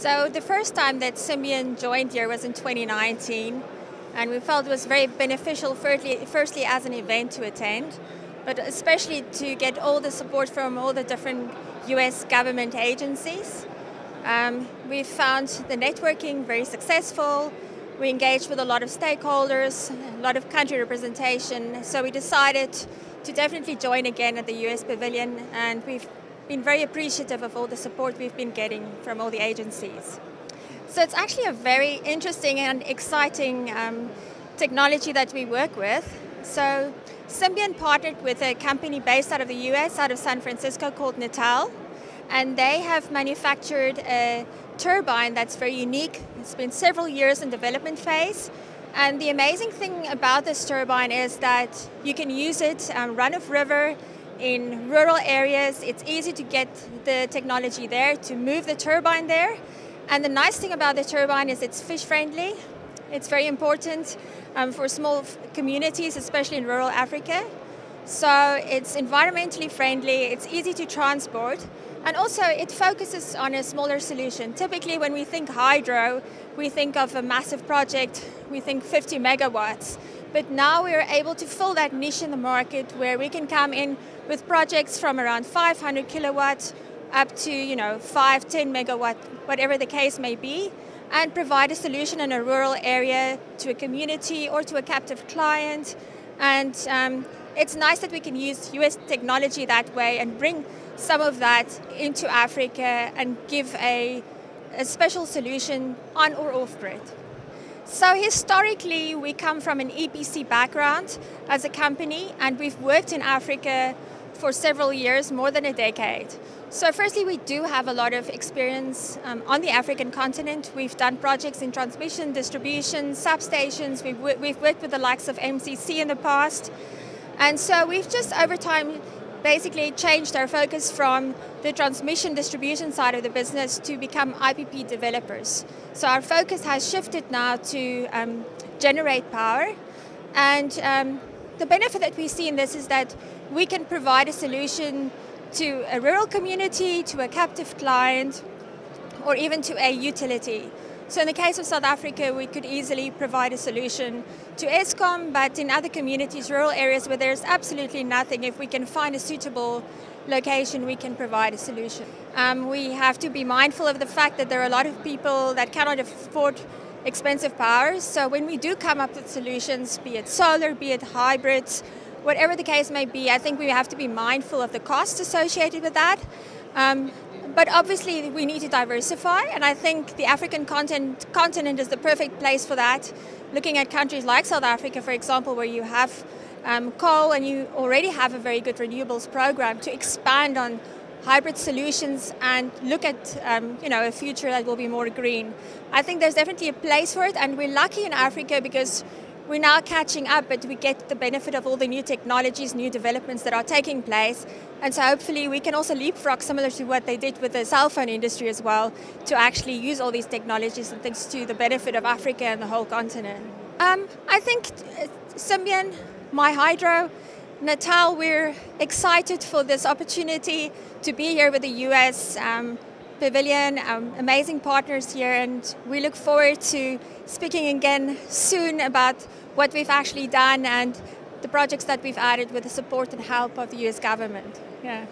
So the first time that Symbian joined here was in 2019, and we felt it was very beneficial, firstly as an event to attend, but especially to get all the support from all the different US government agencies. We found the networking very successful. We engaged with a lot of stakeholders, a lot of country representation, so we decided to definitely join again at the US Pavilion, and we've been very appreciative of all the support we've been getting from all the agencies. So it's actually a very interesting and exciting technology that we work with. So Symbian partnered with a company based out of the US, out of San Francisco, called Natal, and they have manufactured a turbine that's very unique. It's been several years in development phase, and the amazing thing about this turbine is that you can use it run of river in rural areas. It's easy to get the technology there, to move the turbine there. And the nice thing about the turbine is it's fish friendly. It's very important for small communities, especially in rural Africa. So it's environmentally friendly, it's easy to transport, and also it focuses on a smaller solution. Typically when we think hydro, we think of a massive project, we think 50 megawatts. But now we're able to fill that niche in the market where we can come in with projects from around 500 kilowatts up to 5, 10 megawatt, whatever the case may be, and provide a solution in a rural area to a community or to a captive client. And it's nice that we can use US technology that way and bring some of that into Africa and give a special solution on or off grid. So historically, we come from an EPC background as a company, and we've worked in Africa for several years, more than a decade. So firstly, we do have a lot of experience on the African continent. We've done projects in transmission, distribution, substations. We've worked with the likes of MCC in the past. And so we've just over time basically changed our focus from the transmission distribution side of the business to become IPP developers. So our focus has shifted now to generate power. And the benefit that we see in this is that we can provide a solution to a rural community, to a captive client, or even to a utility. So in the case of South Africa, we could easily provide a solution to Eskom, but in other communities, rural areas where there's absolutely nothing, if we can find a suitable location, we can provide a solution. We have to be mindful of the fact that there are a lot of people that cannot afford expensive power. So when we do come up with solutions, be it solar, be it hybrids, whatever the case may be, I think we have to be mindful of the cost associated with that. But obviously we need to diversify, and I think the African continent is the perfect place for that. Looking at countries like South Africa, for example, where you have coal and you already have a very good renewables program, to expand on hybrid solutions and look at a future that will be more green. I think there's definitely a place for it, and we're lucky in Africa because we're now catching up, but we get the benefit of all the new technologies, new developments that are taking place. And so hopefully we can also leapfrog, similar to what they did with the cell phone industry as well, to actually use all these technologies and things to the benefit of Africa and the whole continent. I think Symbian, MyHydro, Natal, we're excited for this opportunity to be here with the US Pavilion, amazing partners here, and we look forward to speaking again soon about what we've actually done and the projects that we've added with the support and help of the US government. Yeah.